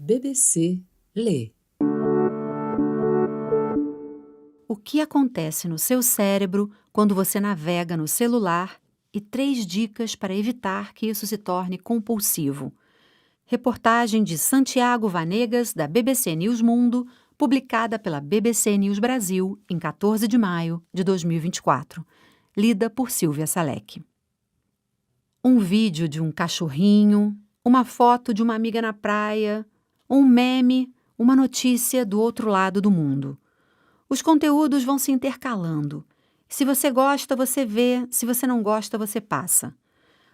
BBC Lê. O que acontece no seu cérebro quando você navega no celular e 3 dicas para evitar que isso se torne compulsivo. Reportagem de Santiago Vanegas, da BBC News Mundo, publicada pela BBC News Brasil em 14 de maio de 2024. Lida por Silvia Salek. Um vídeo de um cachorrinho, uma foto de uma amiga na praia, um meme, uma notícia do outro lado do mundo. Os conteúdos vão se intercalando. Se você gosta, você vê. Se você não gosta, você passa.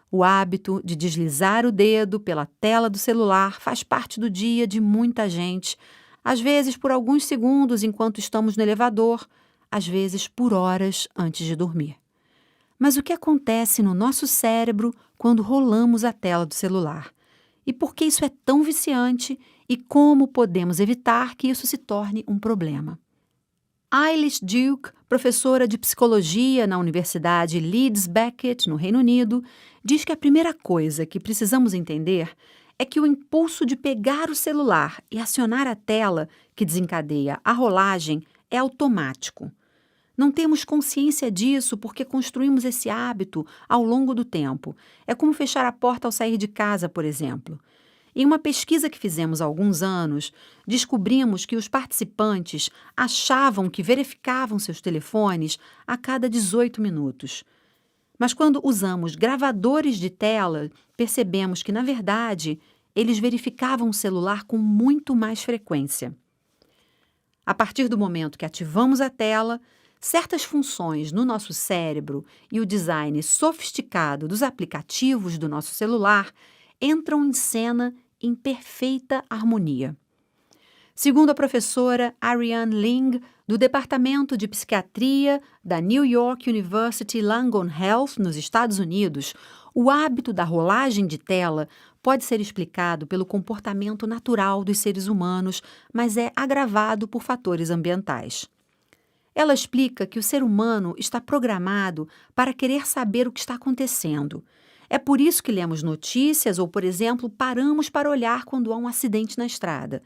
O hábito de deslizar o dedo pela tela do celular faz parte do dia de muita gente, às vezes por alguns segundos enquanto estamos no elevador, às vezes por horas antes de dormir. Mas o que acontece no nosso cérebro quando rolamos a tela do celular? E por que isso é tão viciante e como podemos evitar que isso se torne um problema? Eilish Duke, professora de psicologia na Universidade Leeds Beckett, no Reino Unido, diz que a primeira coisa que precisamos entender é que o impulso de pegar o celular e acionar a tela que desencadeia a rolagem é automático. Não temos consciência disso porque construímos esse hábito ao longo do tempo. É como fechar a porta ao sair de casa, por exemplo. Em uma pesquisa que fizemos há alguns anos, descobrimos que os participantes achavam que verificavam seus telefones a cada 18 minutos. Mas quando usamos gravadores de tela, percebemos que, na verdade, eles verificavam o celular com muito mais frequência. A partir do momento que ativamos a tela, certas funções no nosso cérebro e o design sofisticado dos aplicativos do nosso celular entram em cena em perfeita harmonia. Segundo a professora Ariane Ling, do Departamento de Psiquiatria da New York University Langone Health, nos Estados Unidos, o hábito da rolagem de tela pode ser explicado pelo comportamento natural dos seres humanos, mas é agravado por fatores ambientais. Ela explica que o ser humano está programado para querer saber o que está acontecendo. É por isso que lemos notícias ou, por exemplo, paramos para olhar quando há um acidente na estrada.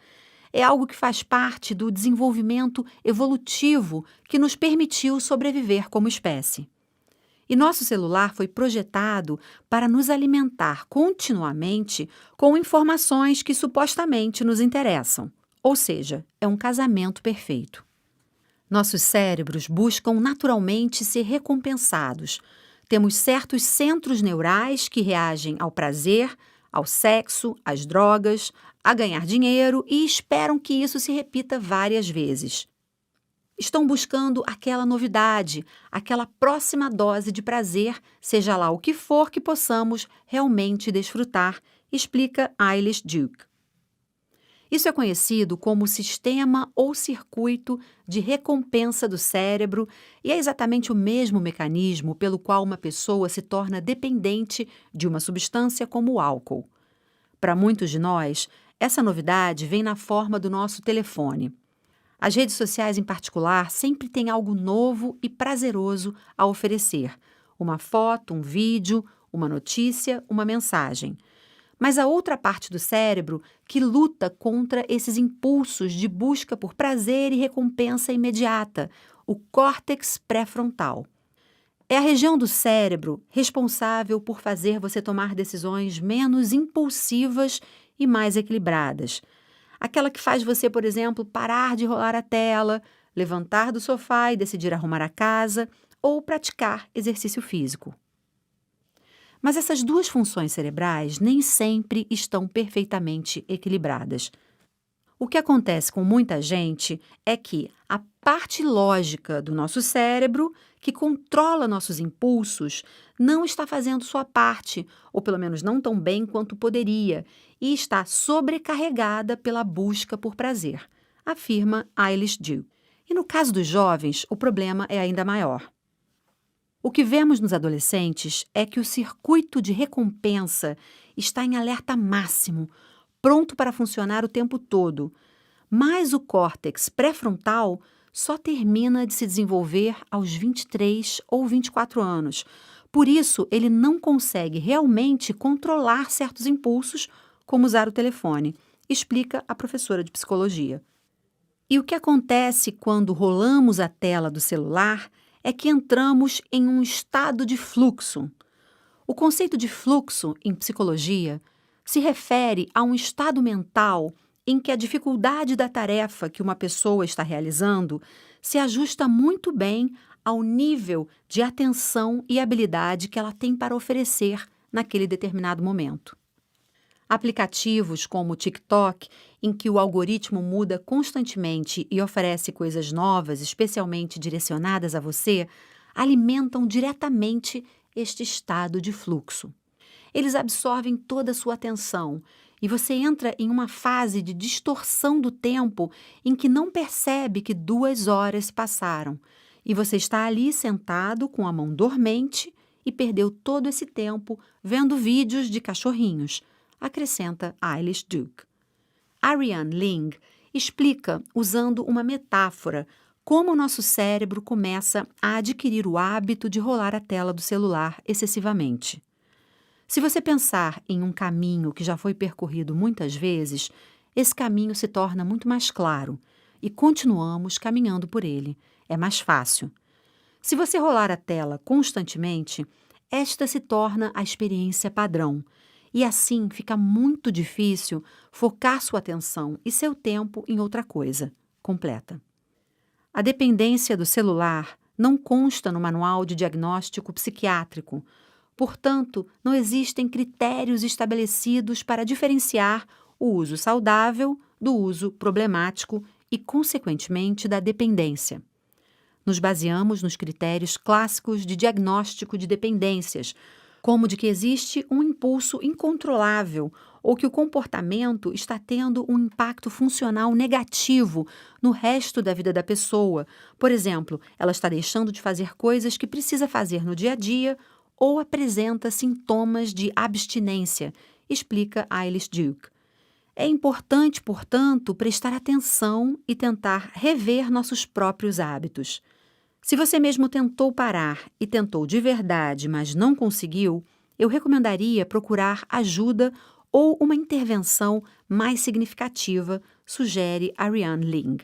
É algo que faz parte do desenvolvimento evolutivo que nos permitiu sobreviver como espécie. E nosso celular foi projetado para nos alimentar continuamente com informações que supostamente nos interessam. Ou seja, é um casamento perfeito. Nossos cérebros buscam naturalmente ser recompensados. Temos certos centros neurais que reagem ao prazer, ao sexo, às drogas, a ganhar dinheiro e esperam que isso se repita várias vezes. Estão buscando aquela novidade, aquela próxima dose de prazer, seja lá o que for que possamos realmente desfrutar, explica Eilish Duke. Isso é conhecido como sistema ou circuito de recompensa do cérebro e é exatamente o mesmo mecanismo pelo qual uma pessoa se torna dependente de uma substância como o álcool. Para muitos de nós, essa novidade vem na forma do nosso telefone. As redes sociais, em particular, sempre têm algo novo e prazeroso a oferecer. Uma foto, um vídeo, uma notícia, uma mensagem. Mas a outra parte do cérebro que luta contra esses impulsos de busca por prazer e recompensa imediata, o córtex pré-frontal. É a região do cérebro responsável por fazer você tomar decisões menos impulsivas e mais equilibradas. Aquela que faz você, por exemplo, parar de rolar a tela, levantar do sofá e decidir arrumar a casa ou praticar exercício físico. Mas essas duas funções cerebrais nem sempre estão perfeitamente equilibradas. O que acontece com muita gente é que a parte lógica do nosso cérebro, que controla nossos impulsos, não está fazendo sua parte, ou pelo menos não tão bem quanto poderia, e está sobrecarregada pela busca por prazer, afirma Eilish Duke. E no caso dos jovens, o problema é ainda maior. O que vemos nos adolescentes é que o circuito de recompensa está em alerta máximo, pronto para funcionar o tempo todo, mas o córtex pré-frontal só termina de se desenvolver aos 23 ou 24 anos. Por isso, ele não consegue realmente controlar certos impulsos, como usar o telefone, explica a professora de psicologia. E o que acontece quando rolamos a tela do celular é que entramos em um estado de fluxo. O conceito de fluxo, em psicologia, se refere a um estado mental em que a dificuldade da tarefa que uma pessoa está realizando se ajusta muito bem ao nível de atenção e habilidade que ela tem para oferecer naquele determinado momento. Aplicativos como o TikTok, em que o algoritmo muda constantemente e oferece coisas novas, especialmente direcionadas a você, alimentam diretamente este estado de fluxo. Eles absorvem toda a sua atenção e você entra em uma fase de distorção do tempo em que não percebe que 2 horas se passaram e você está ali sentado com a mão dormente e perdeu todo esse tempo vendo vídeos de cachorrinhos, acrescenta Eilish Duke. Ariane Ling explica, usando uma metáfora, como o nosso cérebro começa a adquirir o hábito de rolar a tela do celular excessivamente. Se você pensar em um caminho que já foi percorrido muitas vezes, esse caminho se torna muito mais claro e continuamos caminhando por ele. É mais fácil. Se você rolar a tela constantemente, esta se torna a experiência padrão e assim fica muito difícil focar sua atenção e seu tempo em outra coisa. Completa. A dependência do celular não consta no manual de diagnóstico psiquiátrico. Portanto, não existem critérios estabelecidos para diferenciar o uso saudável do uso problemático e, consequentemente, da dependência. Nos baseamos nos critérios clássicos de diagnóstico de dependências, como de que existe um impulso incontrolável ou que o comportamento está tendo um impacto funcional negativo no resto da vida da pessoa. Por exemplo, ela está deixando de fazer coisas que precisa fazer no dia a dia ou apresenta sintomas de abstinência, explica Eilish Duke. É importante, portanto, prestar atenção e tentar rever nossos próprios hábitos. Se você mesmo tentou parar e tentou de verdade, mas não conseguiu, eu recomendaria procurar ajuda ou uma intervenção mais significativa, sugere Ariane Ling.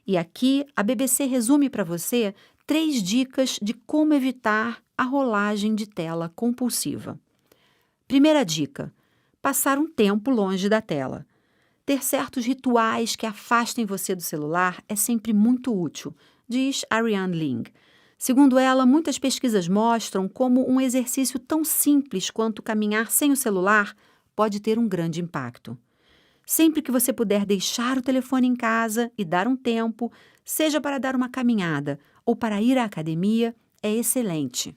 E aqui a BBC resume para você 3 dicas de como evitar a rolagem de tela compulsiva. Primeira dica: passar um tempo longe da tela. Ter certos rituais que afastem você do celular é sempre muito útil, diz Ariane Ling. Segundo ela, muitas pesquisas mostram como um exercício tão simples quanto caminhar sem o celular pode ter um grande impacto. Sempre que você puder deixar o telefone em casa e dar um tempo, seja para dar uma caminhada ou para ir à academia, é excelente.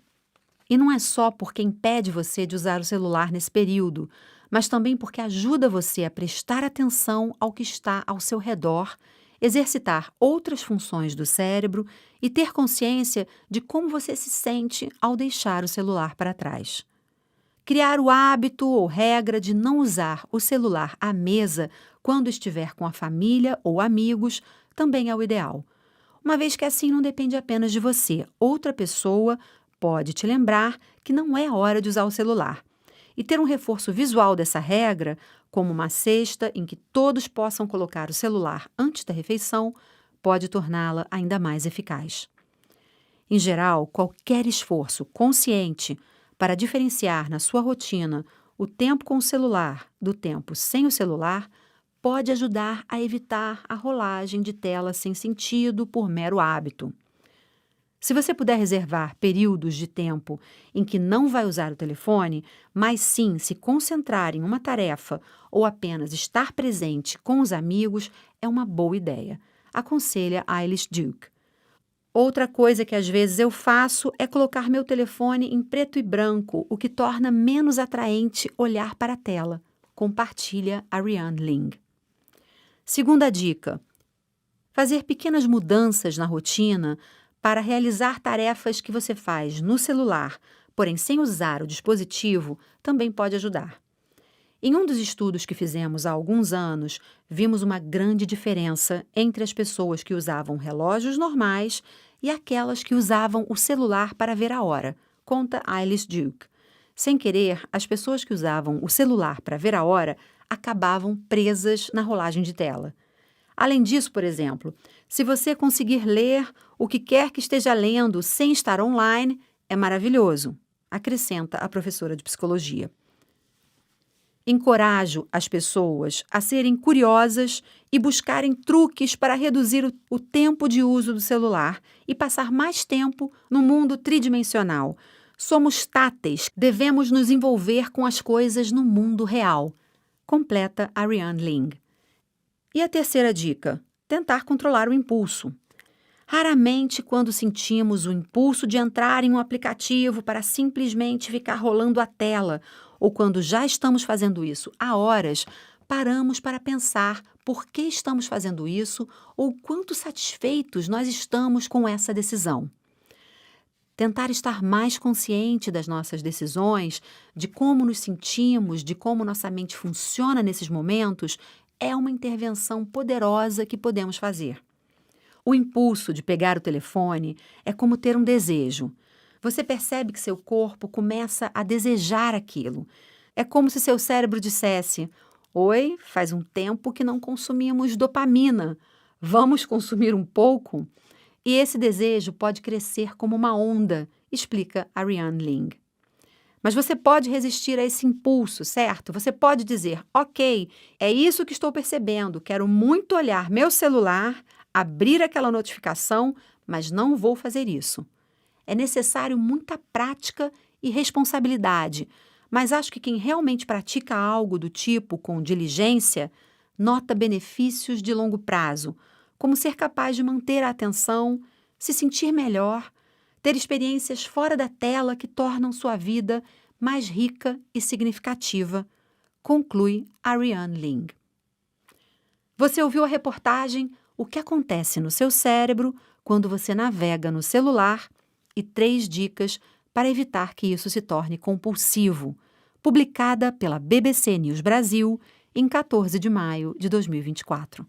E não é só porque impede você de usar o celular nesse período, mas também porque ajuda você a prestar atenção ao que está ao seu redor, exercitar outras funções do cérebro e ter consciência de como você se sente ao deixar o celular para trás. Criar o hábito ou regra de não usar o celular à mesa quando estiver com a família ou amigos também é o ideal, uma vez que assim não depende apenas de você. Outra pessoa pode te lembrar que não é a hora de usar o celular. E ter um reforço visual dessa regra, como uma cesta em que todos possam colocar o celular antes da refeição, pode torná-la ainda mais eficaz. Em geral, qualquer esforço consciente para diferenciar na sua rotina o tempo com o celular do tempo sem o celular pode ajudar a evitar a rolagem de tela sem sentido por mero hábito. Se você puder reservar períodos de tempo em que não vai usar o telefone, mas sim se concentrar em uma tarefa ou apenas estar presente com os amigos, é uma boa ideia, aconselha Eilish Duke. Outra coisa que às vezes eu faço é colocar meu telefone em preto e branco, o que torna menos atraente olhar para a tela, compartilha Ariane Ling. Segunda dica: fazer pequenas mudanças na rotina para realizar tarefas que você faz no celular, porém sem usar o dispositivo, também pode ajudar. Em um dos estudos que fizemos há alguns anos, vimos uma grande diferença entre as pessoas que usavam relógios normais e aquelas que usavam o celular para ver a hora, conta Eilish Duke. Sem querer, as pessoas que usavam o celular para ver a hora acabavam presas na rolagem de tela. Além disso, por exemplo, se você conseguir ler o que quer que esteja lendo sem estar online, é maravilhoso, acrescenta a professora de psicologia. Encorajo as pessoas a serem curiosas e buscarem truques para reduzir o tempo de uso do celular e passar mais tempo no mundo tridimensional. Somos táteis, devemos nos envolver com as coisas no mundo real, completa Ariane Ling. E a terceira dica: tentar controlar o impulso. Raramente, quando sentimos o impulso de entrar em um aplicativo para simplesmente ficar rolando a tela, ou quando já estamos fazendo isso há horas, paramos para pensar por que estamos fazendo isso ou quanto satisfeitos nós estamos com essa decisão. Tentar estar mais consciente das nossas decisões, de como nos sentimos, de como nossa mente funciona nesses momentos, é uma intervenção poderosa que podemos fazer. O impulso de pegar o telefone é como ter um desejo. Você percebe que seu corpo começa a desejar aquilo. É como se seu cérebro dissesse: "Oi, faz um tempo que não consumimos dopamina. Vamos consumir um pouco?" E esse desejo pode crescer como uma onda, explica Ariane Ling. Mas você pode resistir a esse impulso, certo? Você pode dizer: "Ok, é isso que estou percebendo. Quero muito olhar meu celular, abrir aquela notificação, mas não vou fazer isso." É necessário muita prática e responsabilidade, mas acho que quem realmente pratica algo do tipo com diligência nota benefícios de longo prazo, como ser capaz de manter a atenção, se sentir melhor, ter experiências fora da tela que tornam sua vida mais rica e significativa, conclui Ariane Ling. Você ouviu a reportagem O que acontece no seu cérebro quando você navega no celular e 3 dicas para evitar que isso se torne compulsivo, publicada pela BBC News Brasil em 14 de maio de 2024.